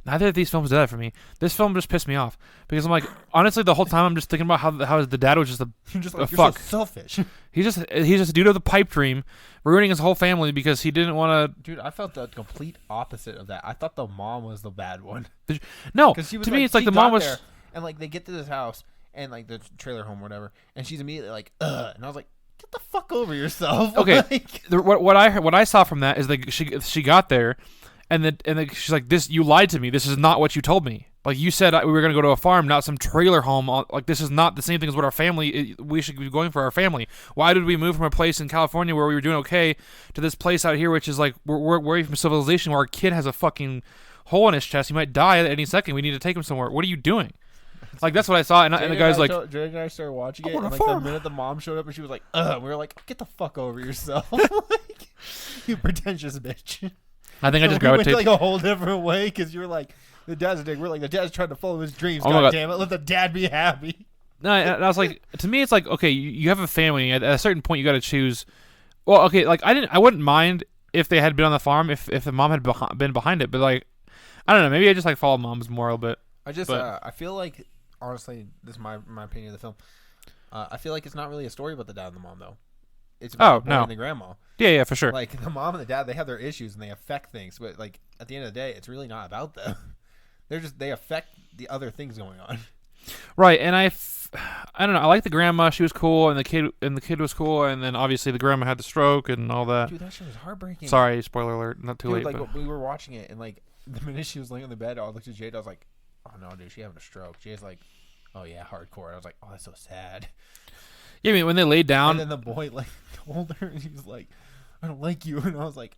Neither of these films did that for me. This film just pissed me off because I'm like, honestly, the whole time I'm just thinking about how the dad was just a fuck. So selfish. He's just a dude with a pipe dream, ruining his whole family because he didn't want to. Dude, I felt the complete opposite of that. I thought the mom was the bad one. No, to me, it's like the mom was. There, and like they get to this house. And like the trailer home or whatever, and she's immediately like, ugh. And I was like, get the fuck over yourself. Okay. Like, what I saw from that is like she got there, and then she's like, this, you lied to me. This is not what you told me. Like you said we were gonna go to a farm, not some trailer home. Like this is not the same thing as what our family. We should be going for our family. Why did we move from a place in California where we were doing okay to this place out here, which is like we're away from civilization, where our kid has a fucking hole in his chest. He might die at any second. We need to take him somewhere. What are you doing? Like that's what I saw, and the guy's like, Drake and I started watching it, and like the minute the mom showed up, and she was like, "Ugh," we were like, "Get the fuck over yourself, like, you pretentious bitch." I think I just we went gravitated. like a whole different way because you were like, the dad's a dick. We're like, the dad's trying to follow his dreams. Oh my God God. damn it, let the dad be happy. No, and I was like, to me, it's like, okay, you have a family. At a certain point, you got to choose. Well, okay, like I wouldn't mind if they had been on the farm if the mom had been behind it, but like, I don't know, maybe I just like follow moms more a little bit. I feel like, honestly, this is my opinion of the film. I feel like it's not really a story about the dad and the mom though. It's about the boy and the grandma. Yeah, for sure. Like the mom and the dad, they have their issues and they affect things, but like at the end of the day, it's really not about them. They affect the other things going on. Right, and I don't know. I like the grandma; she was cool, and the kid was cool, and then obviously the grandma had the stroke and all that. Dude, that shit was heartbreaking. Sorry, spoiler alert. Not too late. Like but. we were watching it, and like the minute she was laying on the bed, I looked at Jade. I was like, "Oh no, dude, she having a stroke." Jade's like, "Oh yeah, hardcore." I was like, "Oh, that's so sad." Yeah, I mean when they laid down, and then the boy like told her, and he was like, "I don't like you," and I was like,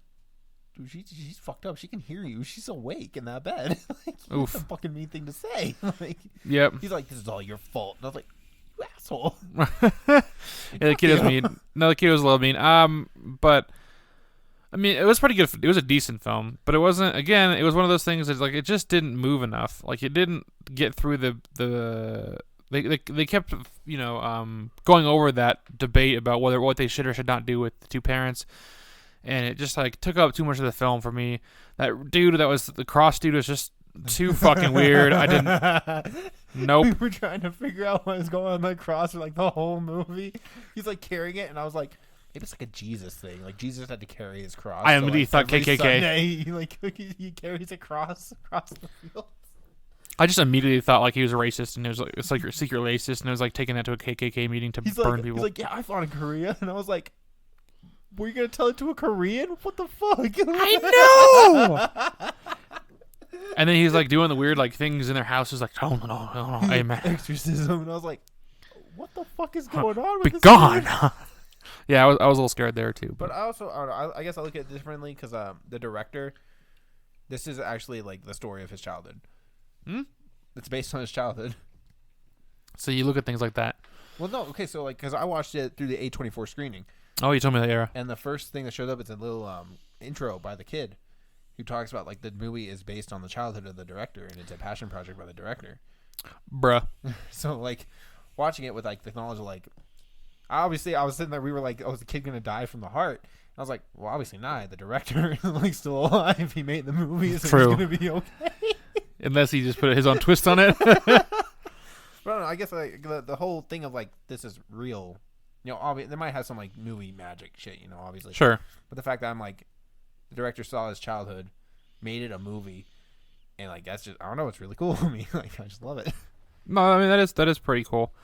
"Dude, she's fucked up. She can hear you. She's awake in that bed." Like, that's a fucking mean thing to say. Like, yep. He's like, "This is all your fault," and I was like, "You asshole." Yeah, the kid was mean. No, the kid was a little mean. But I mean, it was pretty good. It was a decent film, but it wasn't. Again, it was one of those things that like it just didn't move enough. Like it didn't get through the. They kept going over that debate about what they should or should not do with the two parents, and it just like took up too much of the film for me. That dude that was the cross dude was just too fucking weird. I didn't. Nope. We were trying to figure out what was going on in the cross for like the whole movie. He's like carrying it, and I was like, maybe it's like a Jesus thing. Like Jesus had to carry his cross. I immediately thought KKK. Sunday, he carries a cross across the field. I just immediately thought like he was a racist, and it was like it's like a secret racist, and it was like taking that to a KKK meeting to burn people. He's like, yeah, I fought in Korea, and I was like, were you gonna tell it to a Korean? What the fuck? I know. And then he's like doing the weird like things in their houses, like oh no, amen. Exorcism, and I was like, what the fuck is going on? Be gone. Yeah, I was a little scared there too. But I also, I guess I look at it differently because the director, this is actually like the story of his childhood. It's based on his childhood. So you look at things like that. Well, no, okay, so like because I watched it through the A24 screening. Oh, you told me that era. And the first thing that showed up is a little intro by the kid, who talks about like the movie is based on the childhood of the director and it's a passion project by the director. Bruh. So like watching it with like the knowledge of like, obviously I was sitting there, we were like, oh, is the kid gonna die from the heart? I was like, well, obviously not. The director like still alive. He made the movie, so True. It's gonna be okay. Unless he just put his own twist on it. But I don't know, I guess like the whole thing of like this is real. You know, obviously they might have some like movie magic shit. You know, obviously. Sure. But the fact that I'm like, the director saw his childhood, made it a movie, and like that's just, I don't know, it's really cool to me. Like I just love it. No, I mean that is pretty cool.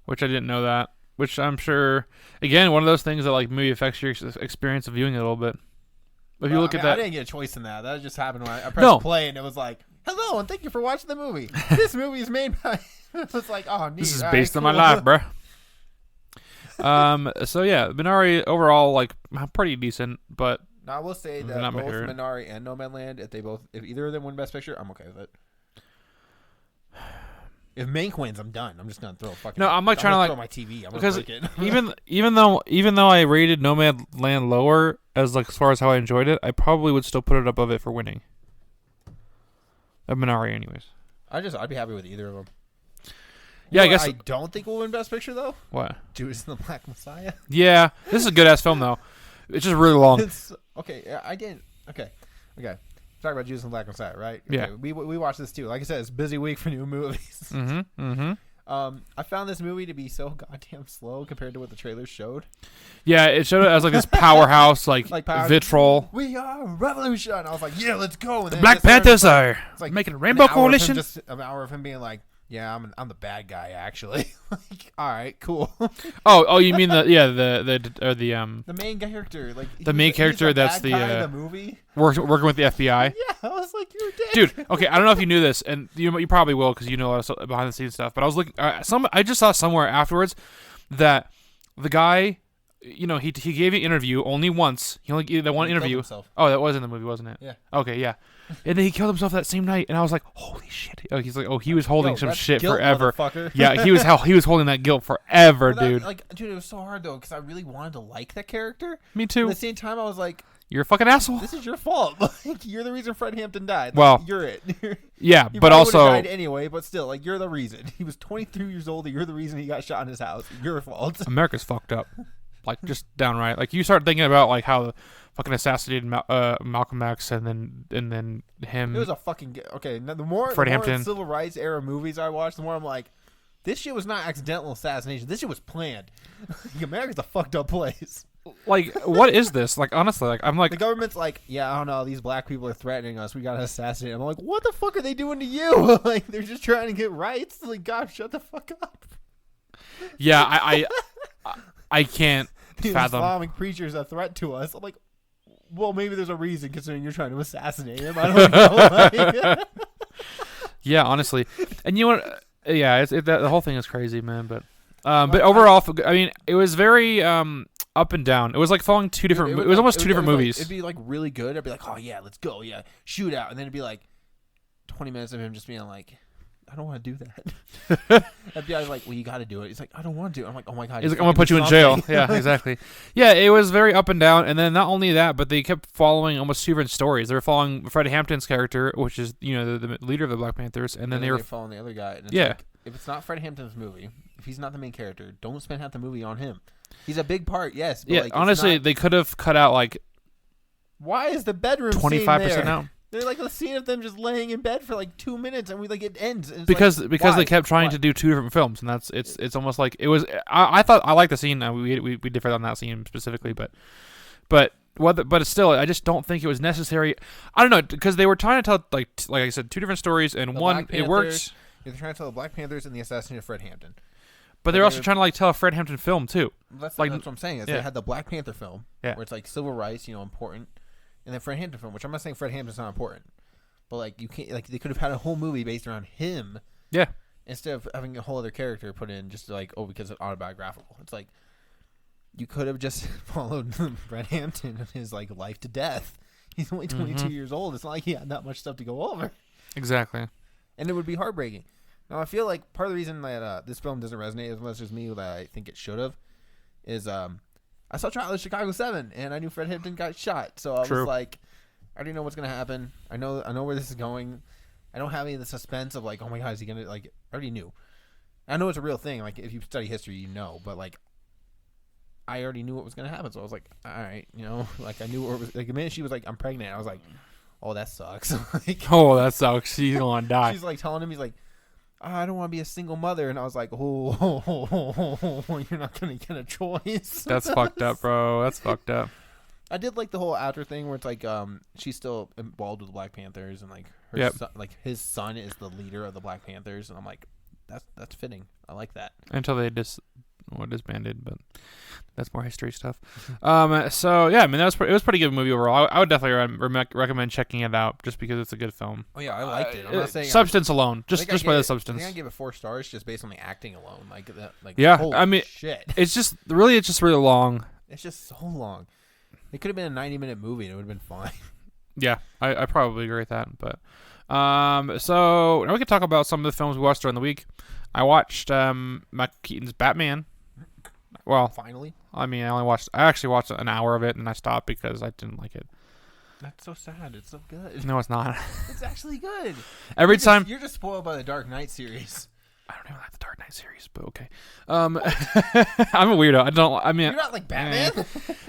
Which I didn't know that. Which I'm sure, again, one of those things that like maybe affects your experience of viewing it a little bit. If you look at that, I didn't get a choice in that. That just happened when I pressed play, and it was like, "Hello, and thank you for watching the movie. This movie is made by." It was like, "Oh, neat. This is based on my life, bro." So yeah, Minari overall like pretty decent, but now I will say that both Minari and Nomadland, if either of them win Best Picture, I'm okay with it. If Mank wins, I'm done. I'm just gonna throw a fucking. No, I'm like trying to like throw my TV. I'm because gonna break it. even though I rated Nomadland lower as like as far as how I enjoyed it, I probably would still put it above it for winning. Of Minari, anyways. I'd be happy with either of them. Yeah, I guess I don't think we'll win Best Picture though. What? Judas and the Black Messiah. Yeah, this is a good ass film though. It's just really long. Okay. I didn't. Okay. Talk about Judas and the Black Messiah, right? Yeah. Okay, we watched this too. Like I said, it's a busy week for new movies. I found this movie to be so goddamn slow compared to what the trailers showed. Yeah, it showed it as like this powerhouse, like vitriol. We are revolution. I was like, yeah, let's go. And the Black Panthers are making a rainbow coalition. Just an hour of him being like, yeah, I'm the bad guy actually. Like, all right, cool. oh, you mean the main character, like the main character that's the movie working with the FBI. Yeah, I was like, you're dead, dude. Okay, I don't know if you knew this, and you probably will because you know a lot of behind the scenes stuff. But I was looking, I just saw somewhere afterwards that the guy, you know, he gave an interview only once. He only gave that one interview. Oh, that was in the movie, wasn't it? Yeah. Okay, yeah. And then he killed himself that same night, and I was like, "Holy shit!" Oh, he's like, "Oh, he was holding some shit guilt, forever." Yeah, he was holding that guilt forever, dude. Like, dude, it was so hard though because I really wanted to like that character. Me too. At the same time, I was like, You're a fucking asshole. This is your fault. Like, you're the reason Fred Hampton died. Like, Well, you're it. Yeah, He but probably also would've died anyway. But still, like, you're the reason. He was 23 years old. And you're the reason he got shot in his house. Your fault. America's fucked up. Like, just downright. Like, you start thinking about like how the fucking assassinated Malcolm X and then him. It was a fucking okay. Now, the more Hampton. civil rights era movies I watch, the more I'm like, this shit was not accidental assassination. This shit was planned. America's a fucked up place. Like, what is this? Like, honestly, like, I'm like, The government's like, yeah, I don't know. These black people are threatening us. We gotta assassinate them. I'm like, what the fuck are they doing to you? Like, they're just trying to get rights. Like, God, shut the fuck up. yeah, I can't The fathom. Islamic preacher is a threat to us. I'm like, well, maybe there's a reason considering you're trying to assassinate him. I don't know. Like, Yeah, honestly, and you know what? Yeah, the whole thing is crazy, man. But overall, I mean, it was very up and down. It was like following two different. It was almost two different movies. It'd be like really good. I'd be like, oh yeah, let's go, yeah, shoot out, and then it'd be like 20 minutes of him just being like, I don't want to do that. FBI was like, well, you got to do it. He's like, I don't want to. I'm like, oh my god. He's like, I'm gonna put you in jail. Yeah, exactly. Yeah, it was very up and down, and then not only that, but they kept following almost two different stories. They were following Fred Hampton's character, which is the leader of the Black Panthers, and then they were following the other guy. And it's yeah. like, if it's not Fred Hampton's movie, if he's not the main character, don't spend half the movie on him. He's a big part, yes. But yeah. like, it's Honestly, not, they could have cut out like why is the bedroom 25% out. They're like a scene of them just laying in bed for like 2 minutes, and it ends. And it's Because like, they why? kept trying Why? to do two different films, and it's almost like it was. I thought I liked the scene. We differed on that scene specifically, but it's still, I just don't think it was necessary. I don't know, because they were trying to tell like I said, two different stories, and The one Black it Panthers, worked. They're trying to tell the Black Panthers and the assassination of Fred Hampton. But they're also trying to like tell a Fred Hampton film too. That's Like, what I'm saying. Is yeah. they had the Black Panther film, Yeah. where it's like civil rights, important, and then Fred Hampton film, which I'm not saying Fred Hampton's not important, but like you can't, like they could have had a whole movie based around him, Yeah. instead of having a whole other character put in just like, oh, because it's autobiographical. It's like you could have just followed Fred Hampton and his like life to death. He's only 22 years old. It's not like he had that much stuff to go over, Exactly. and it would be heartbreaking. Now, I feel like part of the reason that this film doesn't resonate as much as me that I think it should have is I saw Trial of Chicago 7, and I knew Fred Hampton got shot. So I True. was like, I already know what's going to happen. I know where this is going. I don't have any of the suspense of like, oh my God, is he going to, like, I already knew. I know it's a real thing. Like, if you study history, you know. But, like, I already knew what was going to happen. So I was like, all right, like, I knew what was, like, the minute she was like, I'm pregnant, I was like, oh, that sucks. Like, Oh, that sucks. She's gonna die. she's like telling him, he's like, I don't want to be a single mother, and I was like, oh, you're not gonna get a choice. That's fucked up, bro. That's fucked up. I did like the whole after thing where it's like, she's still involved with the Black Panthers, and like her Yep. son, like his son is the leader of the Black Panthers, and I'm like, that's fitting. I like that. Until they disbanded, but that's more history stuff. So yeah, I mean, it was pretty good movie overall. I would definitely recommend checking it out just because it's a good film. Oh yeah, I liked it. I'm not saying substance alone, just by the I substance. think I give it 4 stars just based on the acting alone. Like that. Like Yeah, holy I mean, shit. it's just really long. It's just so long. It could have been a 90-minute movie and it would have been fine. Yeah, I probably agree with that. But so now we can talk about some of the films we watched during the week. I watched Michael Keaton's Batman. Well, Finally. I mean, I actually watched an hour of it and I stopped because I didn't like it. That's so sad. It's so good. No, it's not. It's actually good. Every time You're just spoiled by the Dark Knight series. I don't even like the Dark Knight series, but okay. I'm a weirdo. You're not like Batman?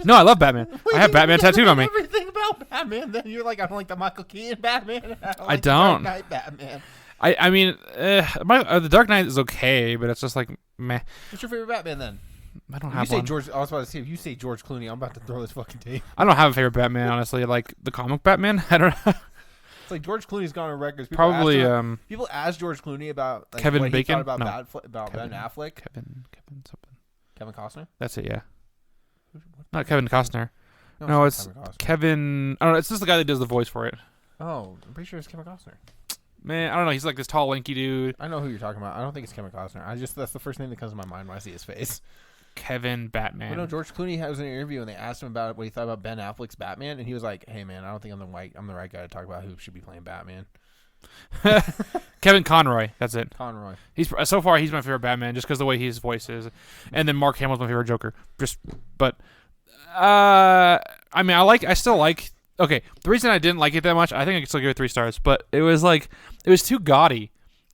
No, I love Batman. I have Batman tattooed on me. Everything about Batman. Then you're like, I don't like the Michael Keaton Batman. I don't. The Dark Knight Batman. I mean, the Dark Knight is okay, but it's just like meh. What's your favorite Batman then? I don't If you have say one. George, I was about to say, if you say George Clooney, I'm about to throw this fucking tape. I don't have a favorite Batman, honestly. Like the comic Batman, I don't know. It's like George Clooney's gone on records. Probably People asked George Clooney about like, Kevin what Bacon? he thought No. about Kevin- Ben Affleck. Kevin something. Kevin Costner? That's it, yeah. Not Kevin Costner. No, No, not it's Kevin Costner. Kevin. I don't know. It's just the guy that does the voice for it. Oh, I'm pretty sure it's Kevin Costner. Man, I don't know. He's like this tall, lanky dude. I know who you're talking about. I don't think it's Kevin Costner. That's the first name that comes to my mind when I see his face. Kevin Batman. Well, no, George Clooney was in an interview and they asked him about what he thought about Ben Affleck's Batman, and he was like, "Hey, man, I don't think I'm the right guy to talk about who should be playing Batman." Kevin Conroy. That's it. Conroy. He's my favorite Batman just because the way his voice is, and then Mark Hamill's my favorite Joker. I mean, I still like. Okay, the reason I didn't like it that much, I think I could still give it 3 stars, but it was too gaudy,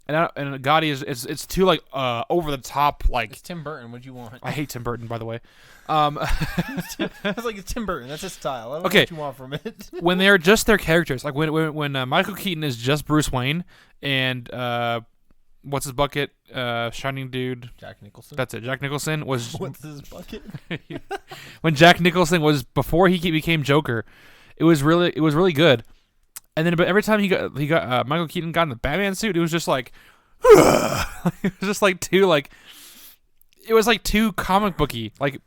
and gaudy it's too like over the top. Like It's Tim Burton. What'd you want? I hate Tim Burton, by the way. I was like, it's Tim Burton. That's his style. I don't know Okay. what you want from it. When they're just their characters, like when Michael Keaton is just Bruce Wayne, and what's his bucket? Shining dude. Jack Nicholson. That's it. Jack Nicholson was What's his bucket? when Jack Nicholson was before he became Joker. It was really good. And then, but every time he got Michael Keaton got in the Batman suit, it was just like, it was just like too like, it was like too comic booky. Like,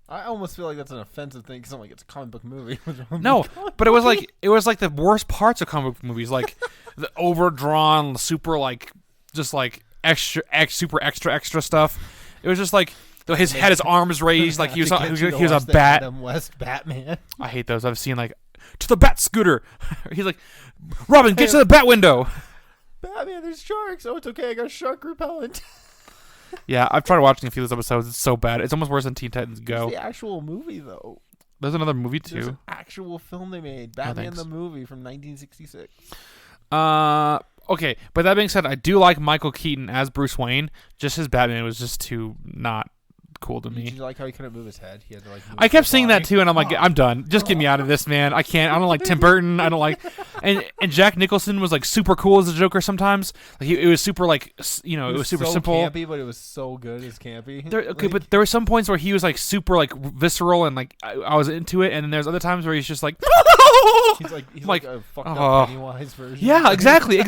I almost feel like that's an offensive thing because I'm like, it's a comic book movie. no, but it was like the worst parts of comic book movies, like the overdrawn, super like, just like super extra stuff. It was just like. His had his arms raised like he was a bat. Adam West Batman. I hate those. I've seen like to the bat scooter. He's like, Robin, get to the bat window. Batman, there's sharks. Oh, it's okay. I got shark repellent. Yeah, I've tried watching a few of those episodes. It's so bad. It's almost worse than Teen Titans Go. It's the actual movie though. There's another movie too. There's an actual film they made, Batman the movie from 1966. Okay, but that being said, I do like Michael Keaton as Bruce Wayne. Just his Batman was just too not cool to me. Did you like how he couldn't move his head? He had to like. Move I kept his seeing body. that too, and I'm like, I'm done. Just get me out of this, man. I can't. I don't like Tim Burton. I don't like, and Jack Nicholson was like super cool as a Joker sometimes. Like it was super like it was super so simple. campy, but it was so good as campy. But there were some points where he was like super like visceral and like I was into it, and then there's other times where he's just like. He's like a fucked up Pennywise version. Yeah, exactly.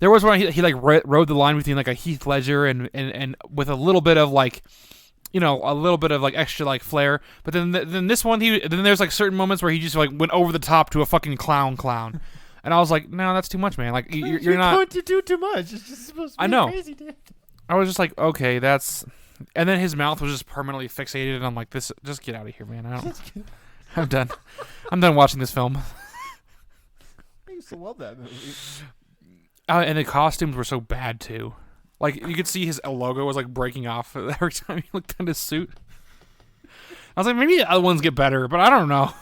There was one he like rode the line between like a Heath Ledger and with a little bit of like. A little bit of like extra like flair, but then this one then there's like certain moments where he just like went over the top to a fucking clown, and I was like, no, that's too much, man. Like you're not going to do too much. It's just supposed to be I know. crazy, dude. I was just like, okay, that's, and then his mouth was just permanently fixated, and I'm like, this, just get out of here, man. I'm done. I'm done watching this film. I used to love that movie. And the costumes were so bad too. Like, you could see his logo was, like, breaking off every time he looked at his suit. I was like, maybe the other ones get better, but I don't know.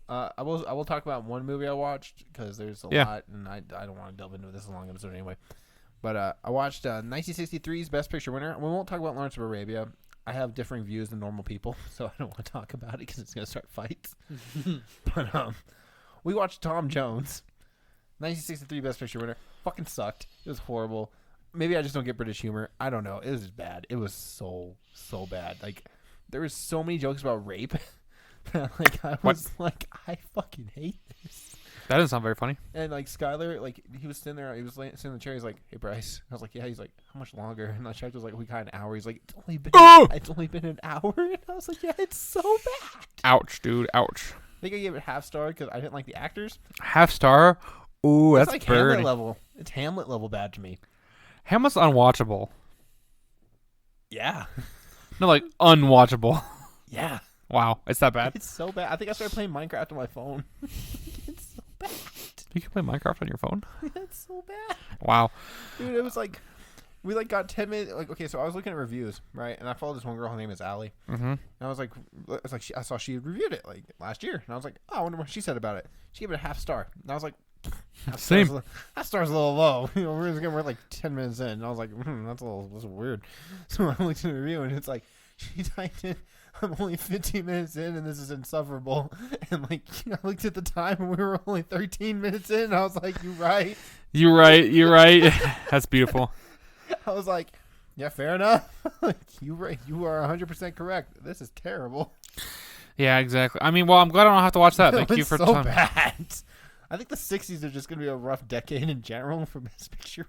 I will talk about one movie I watched, because there's a lot, and I don't want to delve into this long episode anyway. But I watched 1963's Best Picture winner. We won't talk about Lawrence of Arabia. I have differing views than normal people, so I don't want to talk about it, because it's going to start fights. But we watched Tom Jones. 1963 Best Picture winner. Fucking sucked. It was horrible. Maybe I just don't get British humor. I don't know. It was just bad. It was so bad. Like, there was so many jokes about rape. Like, I was like, I fucking hate this. That doesn't sound very funny. And like Skyler, like he was sitting there, sitting in the chair. He's like, "Hey Bryce," I was like, "Yeah." He's like, "How much longer?" And I checked. It was like, "We got an hour." He's like, "It's only been an hour." And I was like, "Yeah, it's so bad." Ouch, dude. Ouch. I think I gave it half star because I didn't like the actors. Half star. Ooh, that's like burning. Hamlet level. It's Hamlet level bad to me. Hamlet's unwatchable. Yeah. No, like unwatchable. Yeah. Wow, it's that bad. It's so bad. I think I started playing Minecraft on my phone. It's so bad. You can play Minecraft on your phone? It's so bad. Wow. Dude, it was like, we like got 10 minutes. Like, okay, so I was looking at reviews, right? And I followed this one girl. Her name is Allie. Mm-hmm. And I was like, I saw she had reviewed it like last year. And I was like, oh, I wonder what she said about it. She gave it a half star. And I was like, same. Half star's a little low. You know, we're like 10 minutes in. And I was like, that's weird. So I looked at the review and it's like, she typed in, I'm only 15 minutes in and this is insufferable. And like, I looked at the time and we were only 13 minutes in. And I was like, you're right. You're right. That's beautiful. I was like, yeah, fair enough. Like, you are 100% correct. This is terrible. Yeah, exactly. I mean, well, I'm glad I don't have to watch that. Thank you for so telling me. bad. I think the 60s are just going to be a rough decade in general for Best Picture.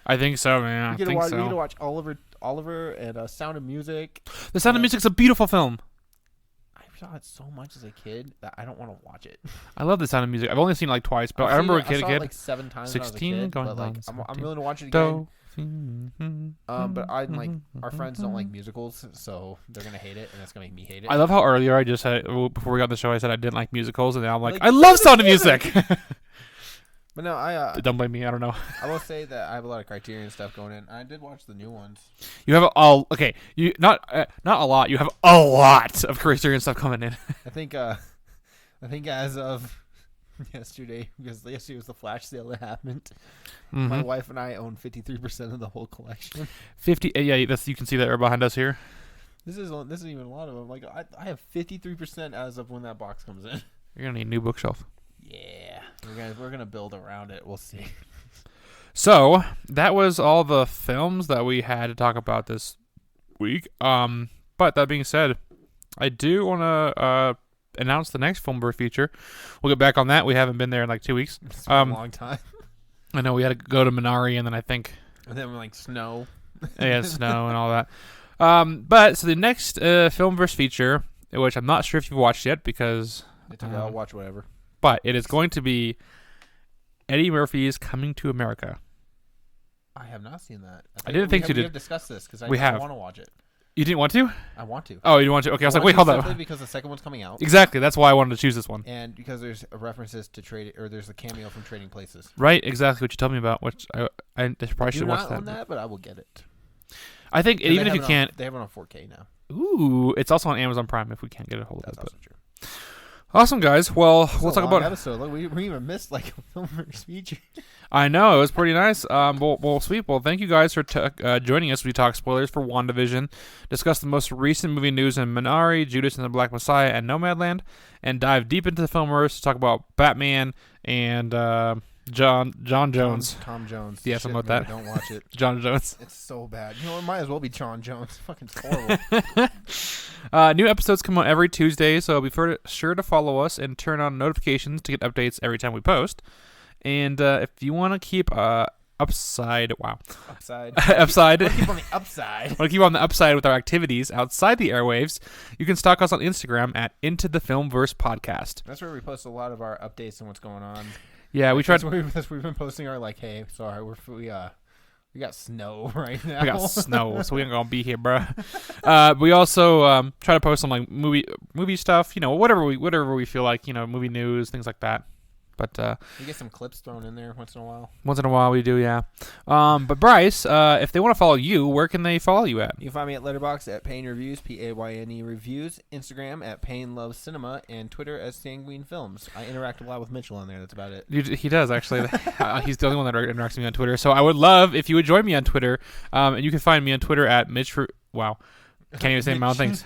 I think so, man. We get to watch Oliver and Sound of Music. The Sound of Music's a beautiful film. I saw it so much as a kid that I don't want to watch it. I love The Sound of Music. I've only seen it like twice, but I remember a kid. I saw it like 7 times 16, when I was a kid, going but like, on I'm willing to watch it again. But I like our friends don't like musicals, so they're gonna hate it, and that's gonna make me hate it. I love how earlier I just said before we got on the show I said I didn't like musicals, and now I'm like I love Sound of Music. But no, I Don't blame me. I don't know. I will say that I have a lot of Criterion stuff going in. I did watch the new ones. You have okay. You not a lot. You have a lot of Criterion stuff coming in. I think as of yesterday, because yesterday was the flash sale that happened. Mm-hmm. My wife and I own 53% of the whole collection. 50. Yeah, that's you can see that right behind us here. This isn't even a lot of them. Like I have 53% as of when that box comes in. You're gonna need a new bookshelf. Yeah, we're gonna build around it. We'll see. So that was all the films that we had to talk about this week. But that being said, I do want to announce the next Filmverse feature. We'll get back on that. We haven't been there in like 2 weeks. It's been a long time. I know we had to go to Minari, and then I think And then like snow. yeah, snow and all that. But so the next Filmverse feature, which I'm not sure if you've watched yet because I'll watch whatever. But it is going to be Eddie Murphy's Coming to America. I have not seen that. I didn't think you did. We have discussed this because I want to watch it. You didn't want to? I want to. Oh, you want to? Okay, I was like, wait, hold on. Simply because the second one's coming out. Exactly. That's why I wanted to choose this one. And because there's references to trade, or there's a cameo from Trading Places. Right. Exactly what you told me about. Which I probably should watch that. On that, but I will get it. I think even if you can't, they have it on 4K now. Ooh, it's also on Amazon Prime if we can't get a hold of it. That's also true. Awesome, guys. Well, we'll talk about episode. Look, we even missed like a Filmverse feature. I know, it was pretty nice. Well, sweet. Well, thank you guys for joining us. We talk spoilers for Wandavision, discuss the most recent movie news in Minari, Judas and the Black Messiah, and Nomadland, and dive deep into the Filmverse to talk about Batman and John Jones. Tom Jones. Yeah, something like that. Don't watch it. John Jones. It's so bad. You know, it might as well be John Jones. Fucking horrible. New episodes come out every Tuesday, so be sure to follow us and turn on notifications to get updates every time we post. And if you want to keep upside. Want to keep on the upside. Want to keep on the upside with our activities outside the airwaves? You can stalk us on Instagram at Into the Filmverse Podcast. That's where we post a lot of our updates and what's going on. Yeah, we tried. We've been posting our like, hey, sorry, we got snow right now. We got snow, so we ain't gonna be here, bro. We also try to post some like movie stuff, whatever we feel like, movie news, things like that. But you get some clips thrown in there once in a while. Once in a while we do, yeah. But Bryce, if they want to follow you, where can they follow you at? You can find me at Letterboxd at Payne Reviews, Payne Reviews, Instagram at Payne Loves Cinema, and Twitter as Sanguine Films. I interact a lot with Mytchel on there. That's about it. He does, actually. He's the only one that interacts with me on Twitter. So I would love if you would join me on Twitter. And you can find me on Twitter at Wow. Can't even say amount of things.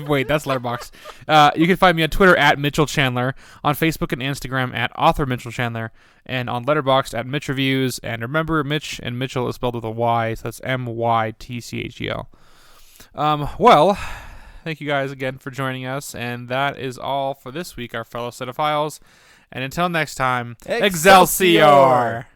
Wait, that's Letterboxd. You can find me on Twitter at Mytchel Chandler, on Facebook and Instagram at author Mytchel Chandler, and on Letterboxd at Mitch Reviews. And remember, Mitch and Mytchel is spelled with a Y, so that's Mytchel. Well, thank you guys again for joining us, and that is all for this week, our fellow cinephiles. And until next time, Excelsior!